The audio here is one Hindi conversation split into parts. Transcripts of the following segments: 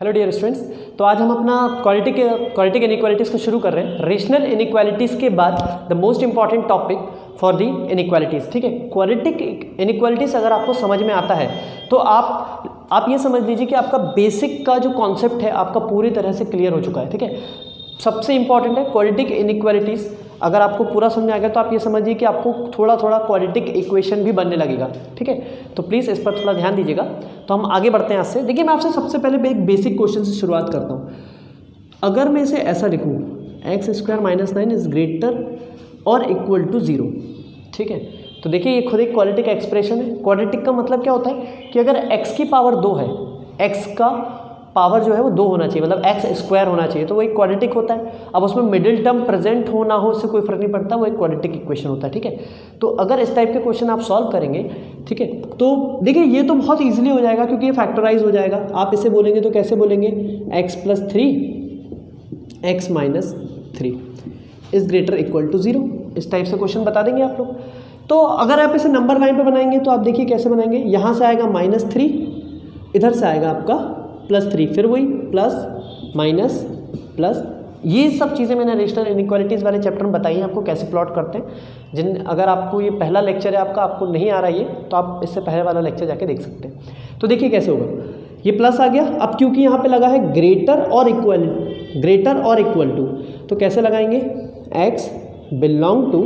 हेलो डियर स्टूडेंट्स, तो आज हम अपना क्वाड्रेटिक इनइक्वालिटीज़ को शुरू कर रहे हैं। रेशनल इनइक्वालिटीज़ के बाद the most important topic for the inequalities. ठीक है, क्वाड्रेटिक इनइक्वालिटीज़ अगर आपको समझ में आता है तो आप ये समझ लीजिए कि आपका बेसिक का जो कॉन्सेप्ट है आपका पूरी तरह से क्लियर हो चुका है। ठीक है, सबसे इंपॉर्टेंट है क्वाड्रेटिक इनइक्वालिटीज़। अगर आपको पूरा समझ में आ गया तो आप ये समझिए कि आपको थोड़ा थोड़ा क्वाड्रेटिक इक्वेशन भी बनने लगेगा। ठीक है, तो प्लीज़ इस पर थोड़ा ध्यान दीजिएगा। तो हम आगे बढ़ते हैं आज से। देखिए, मैं आपसे सबसे पहले एक बेसिक क्वेश्चन से शुरुआत करता हूँ। अगर मैं इसे ऐसा लिखूँ, x² - 9 इज़ ग्रेटर और इक्वल टू 0। ठीक है, तो देखिए ये खुद एक क्वाड्रेटिक एक्सप्रेशन है। क्वाड्रेटिक का मतलब क्या होता है कि अगर x की पावर 2 है, x का पावर जो है वो 2 होना चाहिए, मतलब x² होना चाहिए, तो वो एक क्वाड्रेटिक होता है। अब उसमें मिडिल टर्म प्रेजेंट हो ना हो उससे कोई फर्क नहीं पड़ता, वो एक क्वाड्रेटिक इक्वेशन होता है। ठीक है, तो अगर इस टाइप के क्वेश्चन आप सॉल्व करेंगे, ठीक है, तो देखिए ये तो बहुत ईजिली हो जाएगा क्योंकि ये फैक्टराइज हो जाएगा। आप इसे बोलेंगे तो कैसे बोलेंगे, x + 3 x - 3 is greater equal to 0। इस टाइप से क्वेश्चन बता देंगे आप लोग। तो अगर आप इसे नंबर लाइन पे बनाएंगे तो आप देखिए कैसे बनाएंगे। यहाँ से आएगा -3, इधर से आएगा आपका +3, फिर वही प्लस माइनस प्लस। ये सब चीज़ें मैंने रेशनल इनइक्वालिटीज़ वाले चैप्टर में बताई हैं आपको कैसे प्लॉट करते हैं। अगर आपको ये पहला लेक्चर है आपको नहीं आ रहा है ये, तो आप इससे पहले वाला लेक्चर जाके देख सकते हैं। तो देखिए कैसे होगा, ये प्लस आ गया। अब क्योंकि यहाँ पे लगा है ग्रेटर और इक्वल टू, तो कैसे लगाएंगे, x बिलोंग टू,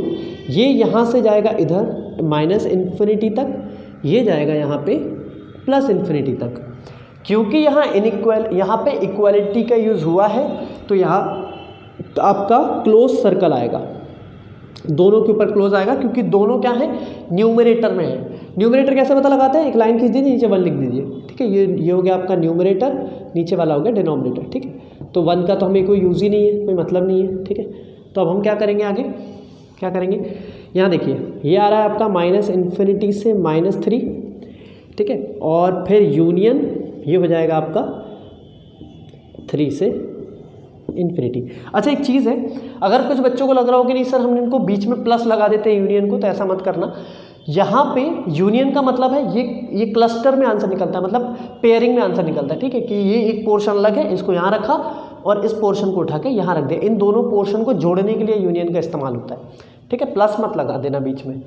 ये यहाँ से जाएगा इधर -∞ तक, ये जाएगा यहाँ पे +∞ तक। क्योंकि यहाँ पे इक्वालिटी का यूज़ हुआ है तो यहाँ आपका क्लोज सर्कल आएगा, दोनों के ऊपर क्लोज आएगा, क्योंकि दोनों क्या है, न्यूमरेटर में है। न्यूमरेटर कैसे पता लगाते हैं, एक लाइन खींच दीजिए, नीचे 1 लिख दीजिए। ठीक है, ये हो गया आपका न्यूमरेटर, नीचे वाला हो गया डिनोमिनेटर। ठीक है, तो 1 का तो हमें कोई यूज़ ही नहीं है, कोई मतलब नहीं है। ठीक है, तो अब हम क्या करेंगे, आगे क्या करेंगे, यहाँ देखिए ये आ रहा है आपका -∞ से -3। ठीक है, और फिर यूनियन ये हो जाएगा आपका 3 से ∞। अच्छा, एक चीज़ है, अगर कुछ बच्चों को लग रहा हो कि नहीं सर हम इनको बीच में प्लस लगा देते हैं यूनियन को, तो ऐसा मत करना। यहाँ पे यूनियन का मतलब है ये क्लस्टर में आंसर निकलता है, मतलब पेयरिंग में आंसर निकलता है। ठीक है, कि ये एक पोर्शन अलग है, इसको यहाँ रखा और इस पोर्शन को उठा के यहाँ रख दिया। इन दोनों पोर्शन को जोड़ने के लिए यूनियन का इस्तेमाल होता है। ठीक है, प्लस मत लगा देना बीच में।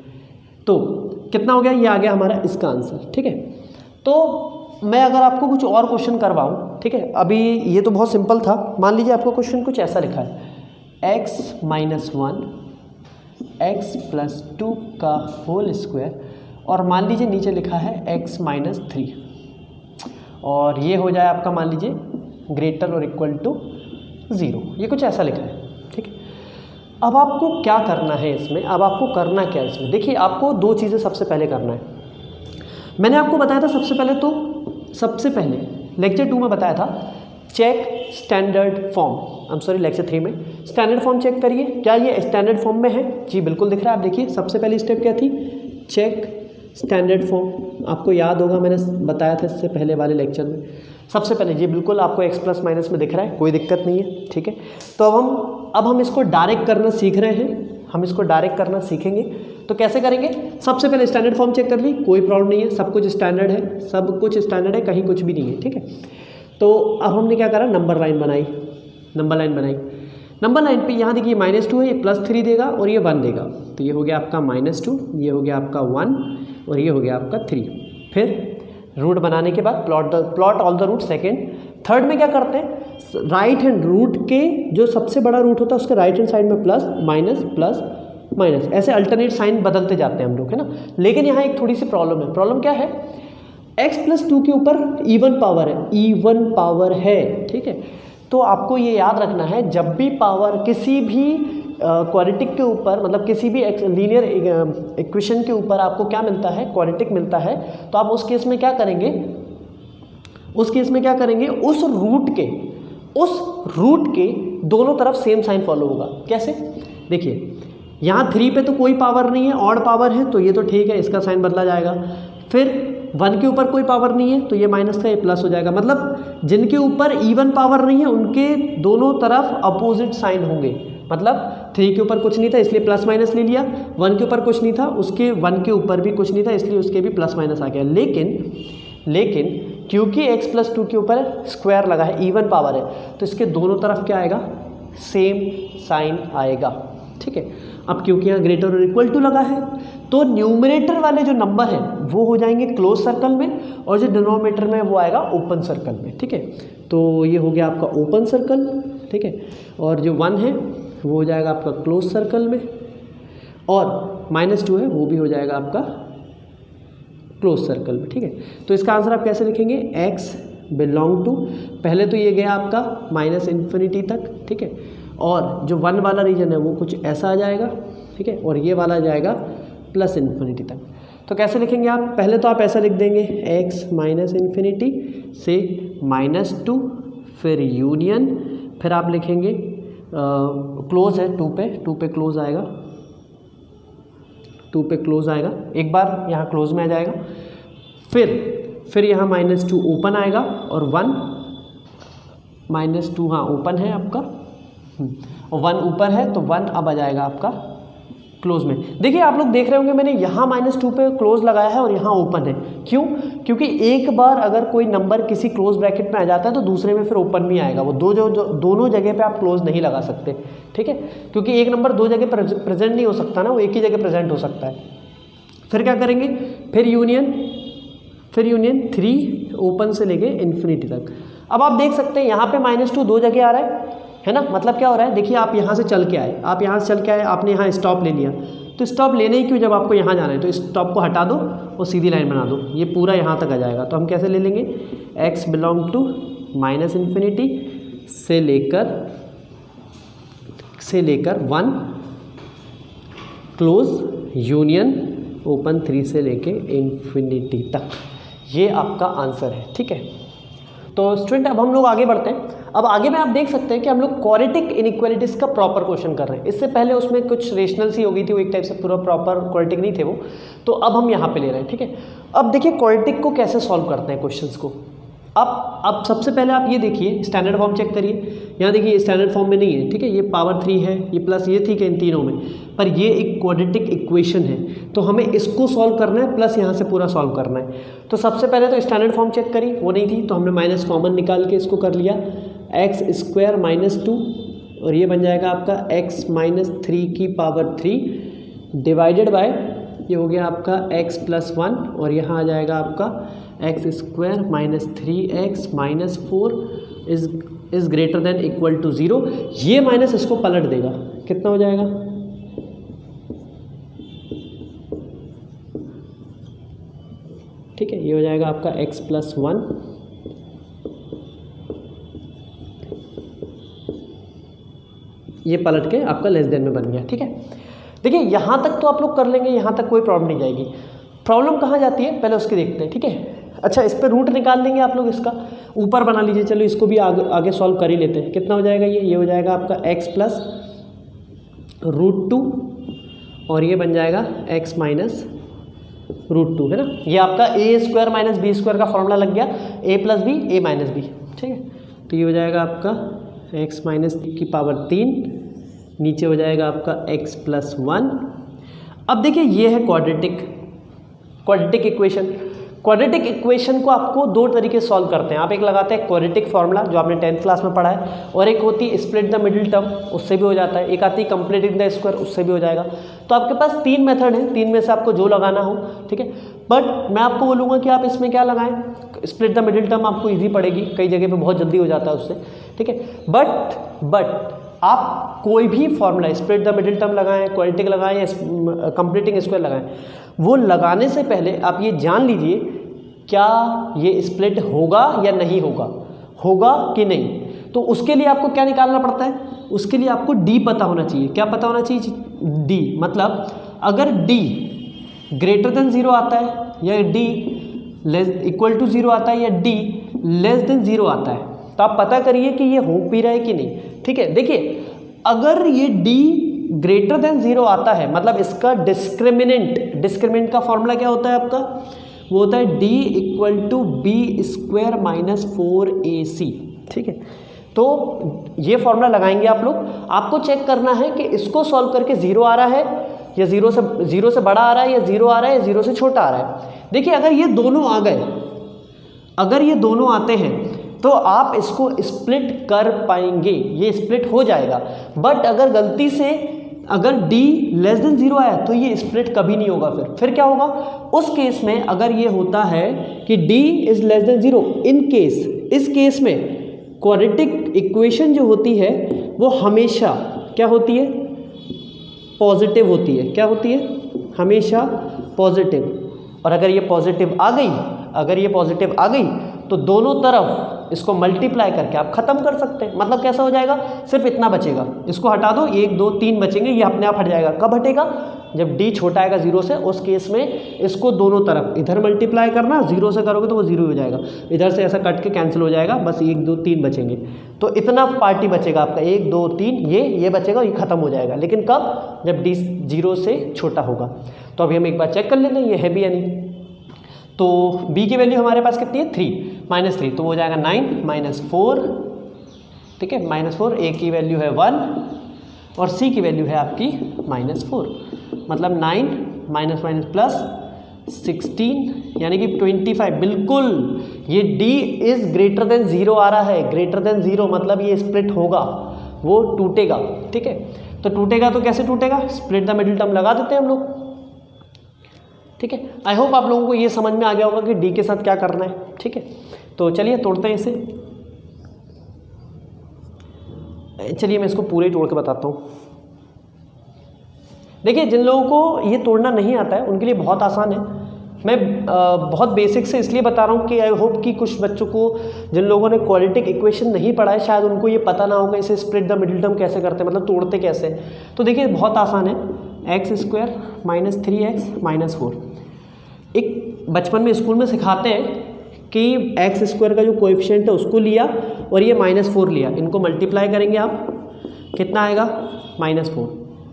तो कितना हो गया, ये आ गया हमारा इसका आंसर। ठीक है, तो मैं अगर आपको कुछ और क्वेश्चन करवाऊँ, ठीक है, अभी ये तो बहुत सिंपल था। मान लीजिए आपको क्वेश्चन कुछ ऐसा लिखा है, x - 1 x + 2 का होल स्क्वायर, और मान लीजिए नीचे लिखा है x - 3, और ये हो जाए आपका मान लीजिए ग्रेटर और इक्वल टू 0। ये कुछ ऐसा लिखा है। ठीक है, अब आपको क्या करना है इसमें, अब आपको करना क्या है इसमें, देखिए आपको 2 चीज़ें सबसे पहले करना है। मैंने आपको बताया था सबसे पहले लेक्चर 2 में बताया था, चेक स्टैंडर्ड फॉर्म, लेक्चर 3 में स्टैंडर्ड फॉर्म चेक करिए, क्या ये स्टैंडर्ड फॉर्म में है। जी बिल्कुल दिख रहा है। आप देखिए सबसे पहली स्टेप क्या थी, चेक स्टैंडर्ड फॉर्म। आपको याद होगा मैंने बताया था इससे पहले वाले लेक्चर में। सबसे पहले जी बिल्कुल आपको x ± में दिख रहा है, कोई दिक्कत नहीं है। ठीक है, तो अब हम इसको डायरेक्ट करना सीख रहे हैं, हम इसको डायरेक्ट करना सीखेंगे। तो कैसे करेंगे, सबसे पहले स्टैंडर्ड फॉर्म चेक कर ली, कोई प्रॉब्लम नहीं है, सब कुछ स्टैंडर्ड है, कहीं कुछ भी नहीं है। ठीक है, तो अब हमने क्या करा, नंबर लाइन बनाई। नंबर लाइन पे यहाँ देखिए -2 है, ये +3 देगा और ये 1 देगा, तो ये हो गया आपका -2, ये हो गया आपका 1 और ये हो गया आपका 3। फिर रूट बनाने के बाद plot all the root second. Third में क्या करते हैं, राइट हैंड रूट के जो सबसे बड़ा रूट होता है उसके राइट हैंड साइड में प्लस माइनस, ऐसे अल्टरनेट साइन बदलते जाते हैं हम लोग, है ना। लेकिन यहाँ एक थोड़ी सी प्रॉब्लम क्या है, x + 2 के ऊपर इवन पावर है। ठीक है, तो आपको ये याद रखना है, जब भी पावर किसी भी क्वाड्रेटिक के ऊपर, मतलब किसी भी लीनियर इक्वेशन के ऊपर आपको क्या मिलता है, क्वाड्रेटिक मिलता है, तो आप उस केस में क्या करेंगे, उस रूट के दोनों तरफ सेम साइन फॉलो होगा। कैसे, देखिए यहाँ 3 पे तो कोई पावर नहीं है, ऑड पावर है, तो ये तो ठीक है, इसका साइन बदला जाएगा। फिर 1 के ऊपर कोई पावर नहीं है तो ये माइनस का ये प्लस हो जाएगा। मतलब जिनके ऊपर इवन पावर नहीं है उनके दोनों तरफ अपोजिट साइन होंगे। मतलब 3 के ऊपर कुछ नहीं था इसलिए प्लस माइनस ले लिया, 1 के ऊपर कुछ नहीं था उसके 1 के ऊपर भी कुछ नहीं था इसलिए उसके भी प्लस माइनस आ गया। लेकिन क्योंकि x प्लस 2 के ऊपर स्क्वायर लगा है, इवन पावर है, तो इसके दोनों तरफ क्या आएगा, सेम साइन आएगा। ठीक है, अब क्योंकि यहाँ ग्रेटर और इक्वल टू लगा है तो न्यूमरेटर वाले जो नंबर हैं वो हो जाएंगे क्लोज सर्कल में और जो डिनोमिनेटर में वो आएगा ओपन सर्कल में। ठीक है, तो ये हो गया आपका ओपन सर्कल। ठीक है, और जो 1 है वो हो जाएगा आपका क्लोज सर्कल में, और -2 है वो भी हो जाएगा आपका क्लोज सर्कल में। ठीक है, तो इसका आंसर आप कैसे लिखेंगे, x बिलोंग टू, पहले तो ये गया आपका -∞ तक। ठीक है, और जो 1 वाला रीजन है वो कुछ ऐसा आ जाएगा। ठीक है, और ये वाला जाएगा +∞ तक। तो कैसे लिखेंगे आप, पहले तो आप ऐसा लिख देंगे x -∞ से -2, फिर यूनियन, फिर आप लिखेंगे क्लोज है 2 पे क्लोज आएगा, 2 पे क्लोज आएगा, एक बार यहाँ क्लोज में आ जाएगा, फिर यहाँ -2 ओपन आएगा, और 1 -2 हाँ ओपन है आपका, और 1 ऊपर है तो 1 अब आ जाएगा आपका क्लोज में। देखिए आप लोग देख रहे होंगे मैंने यहाँ -2 पे क्लोज लगाया है और यहाँ ओपन है, क्यों, क्योंकि एक बार अगर कोई नंबर किसी क्लोज ब्रैकेट में आ जाता है तो दूसरे में फिर ओपन भी आएगा, वो दोनों जगह पे आप क्लोज नहीं लगा सकते। ठीक है, क्योंकि एक नंबर दो जगह प्रेजेंट नहीं हो सकता ना, वो एक ही जगह प्रेजेंट हो सकता है। फिर क्या करेंगे, फिर यूनियन 3 ओपन से लेके इन्फिनिटी तक। अब आप देख सकते हैं यहाँ पे -2 दो जगह आ रहा है ना, मतलब क्या हो रहा है, देखिए आप यहाँ से चल के आए, आपने यहाँ स्टॉप ले लिया, तो स्टॉप लेने ही क्यों, जब आपको यहाँ जाना है तो स्टॉप को हटा दो और सीधी लाइन बना दो, ये पूरा यहाँ तक आ जाएगा। तो हम कैसे ले लेंगे, x बिलोंग टू -∞ से लेकर 1 क्लोज यूनियन ओपन 3 से लेके इन्फिनिटी तक, ये आपका आंसर है। ठीक है, तो स्टूडेंट अब हम लोग आगे बढ़ते हैं। अब आगे में आप देख सकते हैं कि हम लोग क्वाड्रेटिक इनइक्वालिटीज़ का प्रॉपर क्वेश्चन कर रहे हैं। इससे पहले उसमें कुछ रेशनल सी हो गई थी, वो एक टाइप से पूरा प्रॉपर क्वाड्रेटिक नहीं थे वो, तो अब हम यहाँ पे ले रहे हैं। ठीक है, अब देखिए क्वाड्रेटिक को कैसे सॉल्व करते हैं क्वेश्चंस को। अब सबसे पहले आप ये देखिए, स्टैंडर्ड फॉर्म चेक करिए, यहाँ देखिए स्टैंडर्ड फॉर्म में नहीं है। ठीक है, ये पावर 3 है, ये प्लस ये ठीक है इन तीनों में, पर ये एक क्वाड्रेटिक इक्वेशन है, तो हमें इसको सॉल्व करना है प्लस यहाँ से पूरा सॉल्व करना है। तो सबसे पहले तो स्टैंडर्ड फॉर्म चेक करी, वो नहीं थी तो हमने माइनस कॉमन निकाल के इसको कर लिया, x² -2, और ये बन जाएगा आपका x -3 डिवाइडेड बाय, ये हो गया आपका x + 1, और यहाँ आ जाएगा आपका x² -3x -4 is greater than equal to 0। ये माइनस इसको पलट देगा, कितना हो जाएगा, ठीक है, ये हो जाएगा आपका x + 1 ये पलट के आपका लेस देन में बन गया। ठीक है, देखिए यहाँ तक तो आप लोग कर लेंगे, यहाँ तक कोई प्रॉब्लम नहीं जाएगी। प्रॉब्लम कहाँ जाती है पहले उसकी देखते हैं। ठीक है, अच्छा इस पर रूट निकाल लेंगे आप लोग, इसका ऊपर बना लीजिए, चलो इसको भी आगे सॉल्व कर ही लेते हैं। कितना हो जाएगा, ये हो जाएगा आपका x + √2, और ये बन जाएगा x - √2, है ना। ये आपका a² - b² का फॉर्मूला लग गया, a + b a - b। ठीक है, तो ये हो जाएगा आपका x - 3, नीचे हो जाएगा आपका x + 1। अब देखिए ये है क्वाड्रेटिक इक्वेशन। क्वाड्रेटिक इक्वेशन को आपको दो तरीके से सॉल्व करते हैं। आप एक लगाते हैं क्वाड्रेटिक फार्मूला जो आपने 10th क्लास में पढ़ा है, और एक होती है स्प्लिट द मिडिल टर्म, उससे भी हो जाता है। एक आती है कंप्लीटिंग द स्क्वायर, उससे भी हो जाएगा। तो आपके पास 3 मेथड हैं, 3 में से आपको जो लगाना हो। ठीक है, बट मैं आपको बोलूँगा कि आप इसमें क्या लगाएं, स्प्लिट द मिडिल टर्म आपको ईजी पड़ेगी, कई जगह पे बहुत जल्दी हो जाता है उससे। ठीक है, बट आप कोई भी formula split the middle term लगाएं, क्वाड्रेटिक लगाएं या कंप्लीटिंग स्क्वायर लगाएं, वो लगाने से पहले आप ये जान लीजिए क्या ये स्प्लिट होगा या नहीं होगा कि नहीं। तो उसके लिए आपको क्या निकालना पड़ता है, उसके लिए आपको d पता होना चाहिए। क्या पता होना चाहिए, d, मतलब अगर d ग्रेटर देन 0 आता है या d इक्वल टू 0 आता है या d लेस देन 0 आता है, तो आप पता करिए कि ये हो भी रहा है कि नहीं। ठीक है, देखिए अगर ये d ग्रेटर देन 0 आता है, मतलब इसका डिस्क्रिमिनेंट का फॉर्मूला क्या होता है आपका, वो होता है d = b² - 4ac। ठीक है, तो ये फॉर्मूला लगाएंगे आप लोग। आपको चेक करना है कि इसको सॉल्व करके 0 आ रहा है या 0 से बड़ा आ रहा है, या 0 आ रहा है या 0 से छोटा आ रहा है। देखिए अगर ये दोनों आ गए अगर ये दोनों आते हैं तो आप इसको स्प्लिट कर पाएंगे, ये स्प्लिट हो जाएगा। बट अगर गलती से अगर d लेस देन 0 आया तो ये स्प्लिट कभी नहीं होगा। फिर क्या होगा उस केस में, अगर ये होता है कि d is less than 0, in case, इस केस में क्वाड्रेटिक इक्वेशन जो होती है वो हमेशा क्या होती है, पॉजिटिव होती है। क्या होती है, हमेशा पॉजिटिव। और अगर ये पॉजिटिव आ गई, अगर ये पॉजिटिव आ गई तो दोनों तरफ इसको मल्टीप्लाई करके आप खत्म कर सकते हैं। मतलब कैसा हो जाएगा, सिर्फ इतना बचेगा, इसको हटा दो, 1 2 3 बचेंगे, ये अपने आप हट जाएगा। कब हटेगा, जब d छोटा आएगा 0 से, उस केस में इसको दोनों तरफ इधर मल्टीप्लाई करना, 0 से करोगे तो वो 0 हो जाएगा, इधर से ऐसा कट के कैंसिल हो जाएगा, बस 1 2 3 बचेंगे। तो इतना पार्टी बचेगा आपका, 1 2 3, ये बचेगा, ये खत्म हो जाएगा। लेकिन कब, जब d 0 से छोटा होगा। तो अभी हम एक बार चेक कर लेते हैं ये है भी या नहीं। तो b की वैल्यू हमारे पास कितनी है, 3 -3, तो हो जाएगा 9 -4, ठीक है, -4। a की वैल्यू है 1 और c की वैल्यू है आपकी -4, मतलब 9 -16 यानी कि 25। बिल्कुल ये d इज ग्रेटर देन 0 आ रहा है, ग्रेटर देन 0 मतलब ये स्प्लिट होगा, वो टूटेगा, ठीक है। तो टूटेगा तो कैसे टूटेगा, स्प्लिट द मिडिल टर्म लगा देते हैं हम लोग, ठीक है। आई होप आप लोगों को ये समझ में आ गया होगा कि d के साथ क्या करना है, ठीक है। तो चलिए तोड़ते हैं इसे। चलिए मैं इसको पूरे ही तोड़ के बताता हूँ। देखिए जिन लोगों को ये तोड़ना नहीं आता है उनके लिए बहुत आसान है। मैं बहुत बेसिक से इसलिए बता रहा हूँ कि आई होप कि कुछ बच्चों को, जिन लोगों ने क्वाड्रेटिक इक्वेशन नहीं पढ़ा है, शायद उनको ये पता ना होगा इसे स्प्लिट द मिडिल टर्म कैसे करते हैं, मतलब तोड़ते कैसे। तो देखिए बहुत आसान है, x² - 3x - 4। एक बचपन में स्कूल में सिखाते हैं कि x² का जो कोएफिशिएंट है उसको लिया और ये -4 लिया, इनको मल्टीप्लाई करेंगे आप, कितना आएगा, -4,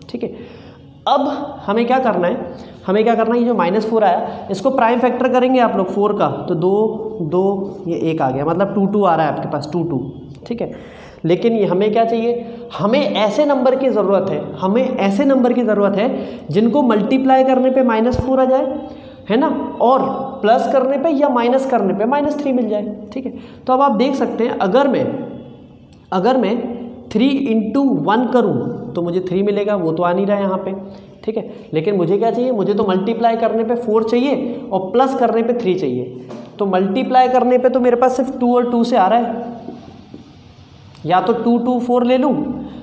ठीक है। अब हमें क्या करना है, हमें क्या करना है, ये जो -4 आया इसको प्राइम फैक्टर करेंगे आप लोग 4 का, तो 2 2 ये 1 आ गया, मतलब 2 2 आ रहा है आपके पास, 2 2, ठीक है। लेकिन ये हमें क्या चाहिए, हमें ऐसे नंबर की ज़रूरत है, हमें ऐसे नंबर की ज़रूरत है जिनको मल्टीप्लाई करने पे -4 आ जाए, है ना, और प्लस करने पे या माइनस करने पे -3 मिल जाए, ठीक है। तो अब आप देख सकते हैं अगर मैं 3 × 1 करूँ तो मुझे 3 मिलेगा, वो तो आ नहीं रहा है यहाँ पे, ठीक है। लेकिन मुझे क्या चाहिए, मुझे तो मल्टीप्लाई करने पे 4 चाहिए और प्लस करने पे 3 चाहिए। तो मल्टीप्लाई करने पे तो मेरे पास सिर्फ 2 और 2 से आ रहा है, या तो 2 2 4 ले लूँ,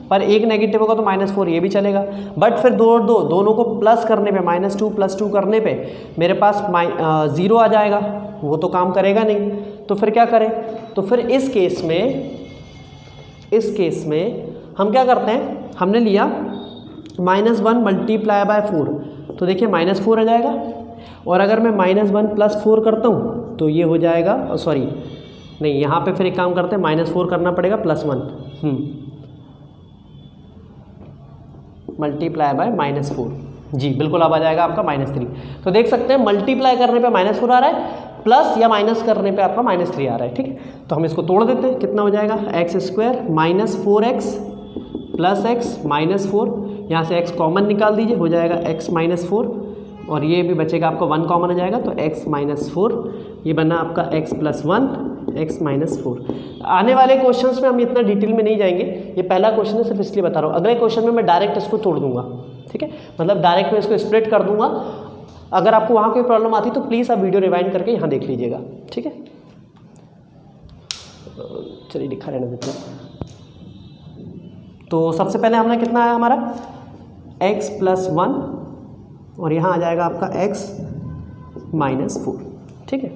पर एक नेगेटिव होगा तो -4, ये भी चलेगा। बट फिर 2 और 2 दोनों को प्लस करने पे, -2 + 2 करने पे मेरे पास 0 आ जाएगा, वो तो काम करेगा नहीं। तो फिर क्या करें, तो फिर इस केस में हम क्या करते हैं, हमने लिया -1 × 4, तो देखिए -4 आ जाएगा। और अगर मैं -1 + 4 करता हूँ तो ये हो जाएगा, सॉरी नहीं, यहाँ पे फिर एक काम करते हैं, -4 करना पड़ेगा +1 × -4, जी बिल्कुल अब आ जाएगा आपका -3। तो देख सकते हैं मल्टीप्लाई करने पे -4 आ रहा है, प्लस या माइनस करने पे आपका -3 आ रहा है, ठीक है। तो हम इसको तोड़ देते हैं, कितना हो जाएगा, x² - 4x + x -4, यहाँ से x कॉमन निकाल दीजिए, हो जाएगा x -4, और ये भी बचेगा आपका 1 कॉमन हो जाएगा, तो x -4, ये बना आपका x + 1 x -4। आने वाले क्वेश्चंस में हम इतना डिटेल में नहीं जाएंगे, ये पहला क्वेश्चन है, सिर्फ इसलिए बता रहा हूँ। अगले क्वेश्चन में मैं डायरेक्ट इसको तोड़ दूंगा, ठीक है, मतलब डायरेक्ट मैं इसको स्प्लिट कर दूंगा। अगर आपको वहाँ कोई प्रॉब्लम आती तो प्लीज़ आप वीडियो रिवाइंड करके यहाँ देख लीजिएगा, ठीक है। चलिए दिखा रहने देते हैं। तो सबसे पहले हमने कितना आया हमारा, x + 1, और यहाँ आ जाएगा आपका x -4, ठीक है।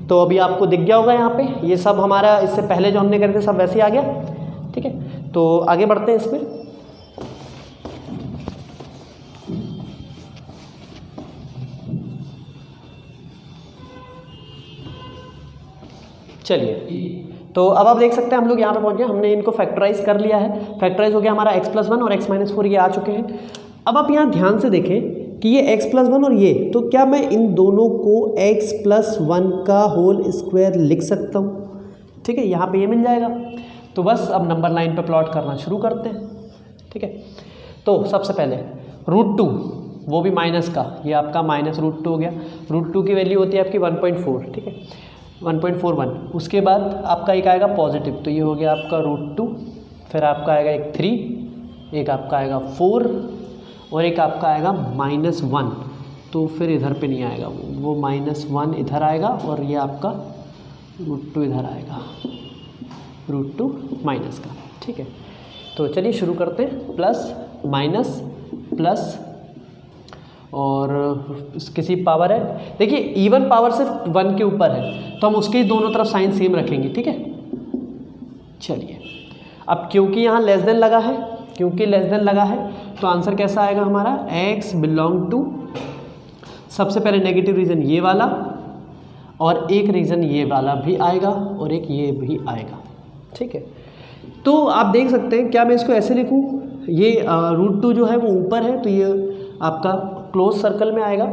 तो अभी आपको दिख गया होगा यहाँ पे, ये सब हमारा इससे पहले जो हमने करे थे सब वैसे ही आ गया, ठीक है। तो आगे बढ़ते हैं इसमें। चलिए, तो अब आप देख सकते हैं हम लोग यहाँ पे पहुँच गए, हमने इनको फैक्टराइज कर लिया है, फैक्टराइज हो गया हमारा x + 1 और x -4 ये आ चुके हैं। अब आप यहाँ ध्यान से देखें कि ये x + 1 और ये, तो क्या मैं इन दोनों को x + 1 का होल स्क्वायर लिख सकता हूँ, ठीक है, यहाँ पे ये मिल जाएगा। तो बस अब नंबर लाइन पे प्लॉट करना शुरू करते हैं, ठीक है। तो सबसे पहले √2, वो भी माइनस का, ये आपका -√2 हो गया। √2 की वैल्यू होती है आपकी 1.4, ठीक है। 1.41। उसके बाद आपका एक आएगा पॉजिटिव, तो ये हो गया आपका √2, फिर आपका आएगा एक 3, एक आपका आएगा 4 और एक आपका आएगा -1, तो फिर इधर पे नहीं आएगा वो -1 इधर आएगा और ये आपका √2 इधर आएगा, √2 माइनस का। ठीक है, तो चलिए शुरू करते हैं। प्लस माइनस प्लस और किसी पावर है, देखिए इवन पावर सिर्फ 1 के ऊपर है तो हम उसके दोनों तरफ साइन सेम रखेंगे। ठीक है, चलिए अब क्योंकि यहाँ लेस देन लगा है, क्योंकि लेस देन लगा है तो आंसर कैसा आएगा हमारा, x बिलोंग टू, सबसे पहले नेगेटिव रीजन ये वाला और एक रीजन ये वाला भी आएगा और एक ये भी आएगा। ठीक है, तो आप देख सकते हैं, क्या मैं इसको ऐसे लिखूँ, ये √2 जो है वो ऊपर है तो ये आपका क्लोज सर्कल में आएगा,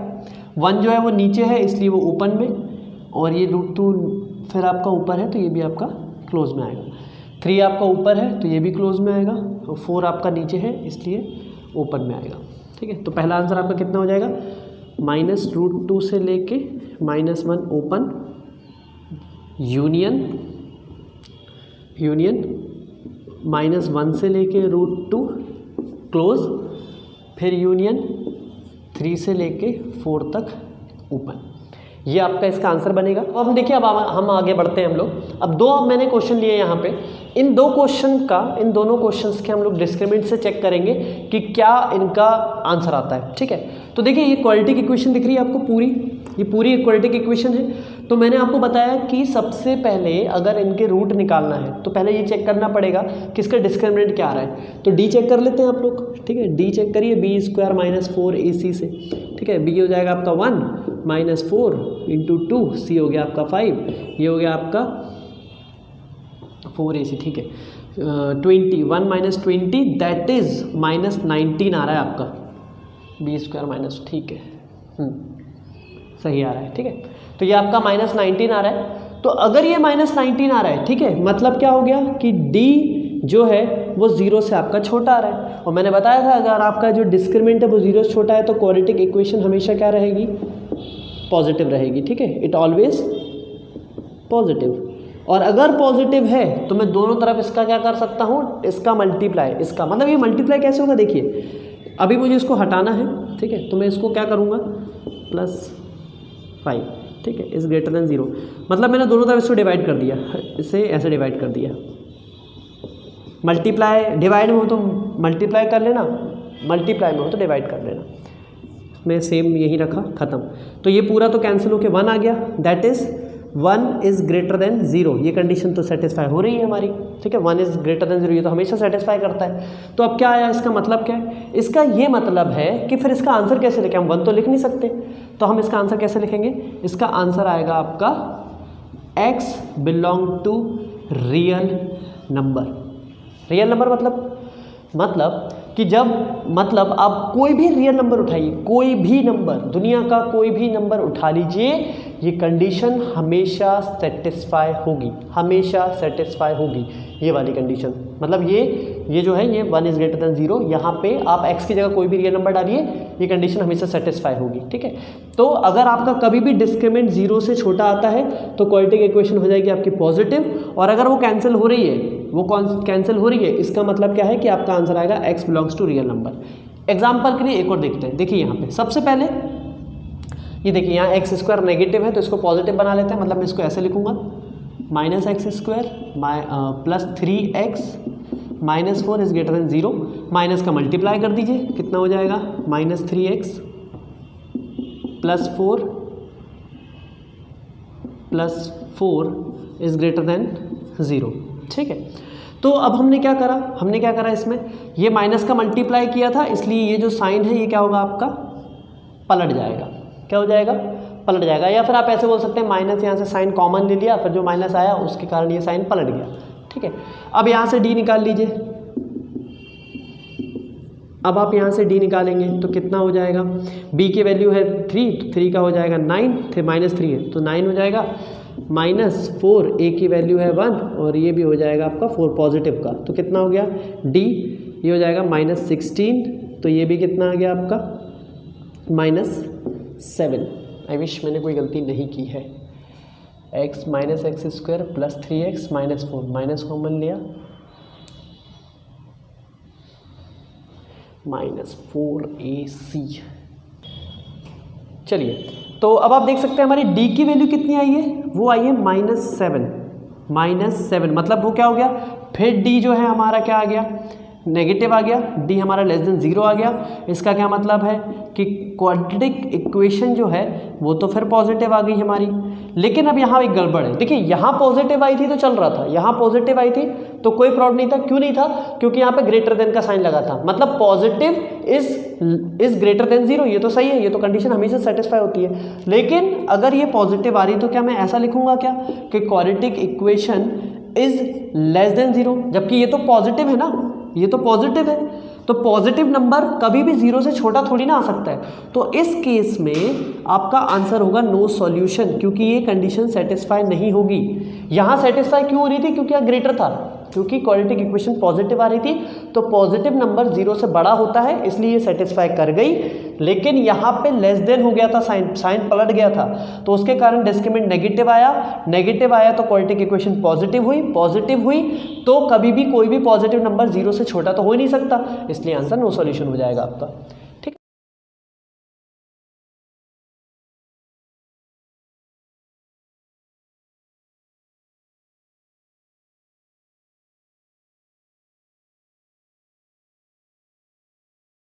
1 जो है वो नीचे है इसलिए वो ओपन में, और ये √2 फिर आपका ऊपर है तो ये भी आपका क्लोज में आएगा, 3 आपका ऊपर है तो ये भी क्लोज में आएगा और 4 आपका नीचे है इसलिए ओपन में आएगा। ठीक है, तो पहला आंसर आपका कितना हो जाएगा, -√2 से लेके -1 ओपन, यूनियन -1 से लेके √2 क्लोज, फिर यूनियन 3 से लेके 4 तक ओपन। ये आपका इसका आंसर बनेगा। अब हम देखिए, अब हम आगे बढ़ते हैं हम लोग। अब दो मैंने क्वेश्चन लिए यहाँ पे, इन दोनों क्वेश्चंस के हम लोग डिस्क्रिमिनेंट से चेक करेंगे कि क्या इनका आंसर आता है। ठीक है, तो देखिए ये क्वाड्रेटिक इक्वेशन दिख रही है आपको पूरी, ये पूरी क्वाड्रेटिक इक्वेशन है। तो मैंने आपको बताया कि सबसे पहले अगर इनके रूट निकालना है तो पहले ये चेक करना पड़ेगा कि इसका डिस्क्रिमिनेंट क्या आ रहा है। तो डी चेक कर लेते हैं आप लोग। ठीक है, डी चेक करिए, b² - 4ac से। ठीक है, बी हो जाएगा आपका 1 - 4 × 2, सी हो गया आपका 5, ये हो गया आपका 4ac। ठीक है, 20 1 - 20 दैट इज़ -19 आ रहा है आपका, b²। ठीक है, सही आ रहा है। ठीक है, तो ये आपका -19 आ रहा है। तो अगर ये -19 आ रहा है, ठीक है, मतलब क्या हो गया कि D जो है वो 0 से आपका छोटा आ रहा है। और मैंने बताया था अगर आपका जो डिस्क्रिमिनेंट है वो 0 से छोटा है तो क्वाड्रेटिक इक्वेशन हमेशा क्या रहेगी, पॉजिटिव रहेगी। ठीक है, इट ऑलवेज पॉजिटिव। और अगर पॉजिटिव है तो मैं दोनों तरफ इसका क्या कर सकता हूँ, इसका मल्टीप्लाई, इसका मतलब ये मल्टीप्लाई कैसे होगा, देखिए अभी मुझे इसको हटाना है। ठीक है, तो मैं इसको क्या करूँगा, +5। ठीक है, इज़ ग्रेटर देन 0, मतलब मैंने दोनों तरफ इसको डिवाइड कर दिया, इसे ऐसे डिवाइड कर दिया। मल्टीप्लाई डिवाइड में हो तो मल्टीप्लाई कर लेना, मल्टीप्लाई में हो तो डिवाइड कर लेना, मैं सेम यही रखा, ख़त्म। तो ये पूरा तो कैंसिल होके 1 आ गया, that is 1 is greater than 0। ये कंडीशन तो सेटिस्फाई हो रही है हमारी। ठीक है, 1 इज़ ग्रेटर देन 0 ये तो हमेशा सेटिस्फाई करता है। तो अब क्या आया, इसका मतलब क्या है, इसका ये मतलब है कि फिर इसका आंसर कैसे लिखें, हम 1 तो लिख नहीं सकते, तो हम इसका आंसर कैसे लिखेंगे, इसका आंसर आएगा आपका x belong to real number. Real number मतलब कि जब, मतलब आप कोई भी रियल नंबर उठाइए, कोई भी नंबर, दुनिया का कोई भी नंबर उठा लीजिए, ये कंडीशन हमेशा सेटिस्फाई होगी, हमेशा सेटिस्फाई होगी। ये वाली कंडीशन मतलब ये जो है ये 1 इज़ ग्रेटर देन 0, यहाँ पे आप x की जगह कोई भी रियल नंबर डालिए, ये कंडीशन हमेशा सेटिस्फाई होगी। ठीक है, तो अगर आपका कभी भी डिस्क्रिमिनेंट 0 से छोटा आता है तो क्वाड्रेटिक इक्वेशन हो जाएगी आपकी पॉजिटिव, और अगर वो कैंसिल हो रही है, वो कैंसिल हो रही है, इसका मतलब क्या है कि आपका आंसर आएगा x belongs to real number. Example के लिए एक और देखते हैं। देखिए यहाँ पे सबसे पहले ये देखिए, यहाँ x² नेगेटिव है तो इसको पॉजिटिव बना लेते हैं, मतलब मैं इसको ऐसे लिखूँगा, -x² plus 3x -4 is greater than 0, minus का मल्टीप्लाई कर दीजिए, कितना हो जाएगा, -3x plus 4 is greater than 0। ठीक है, तो अब हमने क्या करा इसमें, ये माइनस का मल्टीप्लाई किया था, इसलिए ये जो साइन है ये क्या होगा आपका, पलट जाएगा। क्या हो जाएगा, पलट जाएगा। या फिर आप ऐसे बोल सकते हैं, माइनस यहाँ से साइन कॉमन ले लिया, फिर जो माइनस आया उसके कारण ये साइन पलट गया। ठीक है, अब यहाँ से d निकाल लीजिए। अब आप यहाँ से d निकालेंगे तो कितना हो जाएगा, b की वैल्यू है 3, तो 3 का हो जाएगा 9, फिर -3 है तो 9 हो जाएगा, -4, a की वैल्यू है 1 और ये भी हो जाएगा आपका 4 पॉजिटिव का, तो कितना हो गया d, ये हो जाएगा -16, तो ये भी कितना आ गया आपका -7। आई विश मैंने कोई गलती नहीं की है। x minus x square plus 3x minus 4, minus common लिया, -4ac। चलिए, तो अब आप देख सकते हैं हमारी d की वैल्यू कितनी आई है, वो आई है -7 मतलब वो क्या हो गया, फिर d जो है हमारा क्या आ गया, नेगेटिव आ गया, d हमारा लेस देन 0 आ गया। इसका क्या मतलब है कि क्वाड्रेटिक इक्वेशन जो है वो तो फिर पॉजिटिव आ गई हमारी। लेकिन अब यहाँ एक गड़बड़ है, देखिए यहाँ पॉजिटिव आई थी तो चल रहा था, यहाँ पॉजिटिव आई थी तो कोई प्रॉब्लम नहीं था। क्यों नहीं था, क्योंकि यहाँ पे ग्रेटर देन का साइन लगा था, मतलब पॉजिटिव इज ग्रेटर देन 0, ये तो सही है, ये तो कंडीशन हमेशा सेटिस्फाई होती है। लेकिन अगर ये पॉजिटिव आ रही तो क्या मैं ऐसा लिखूंगा क्या कि quadratic equation is less than 0, जबकि ये तो पॉजिटिव है ना, ये तो पॉजिटिव है, तो पॉजिटिव नंबर कभी भी 0 से छोटा थोड़ी ना आ सकता है। तो इस केस में आपका आंसर होगा नो सॉल्यूशन, क्योंकि ये कंडीशन सेटिस्फाई नहीं होगी। यहाँ सेटिस्फाई क्यों हो रही थी, क्योंकि यहाँ ग्रेटर था, क्योंकि क्वाड्रेटिक इक्वेशन पॉजिटिव आ रही थी, तो पॉजिटिव नंबर 0 से बड़ा होता है, इसलिए ये सेटिस्फाई कर गई। लेकिन यहाँ पे लेस देन हो गया था, साइन पलट गया था, तो उसके कारण डिस्क्रिमिनेंट नेगेटिव आया तो क्वाड्रेटिक इक्वेशन पॉजिटिव हुई तो कभी भी कोई भी पॉजिटिव नंबर 0 से छोटा तो हो ही नहीं सकता, इसलिए आंसर नो सॉल्यूशन हो जाएगा आपका।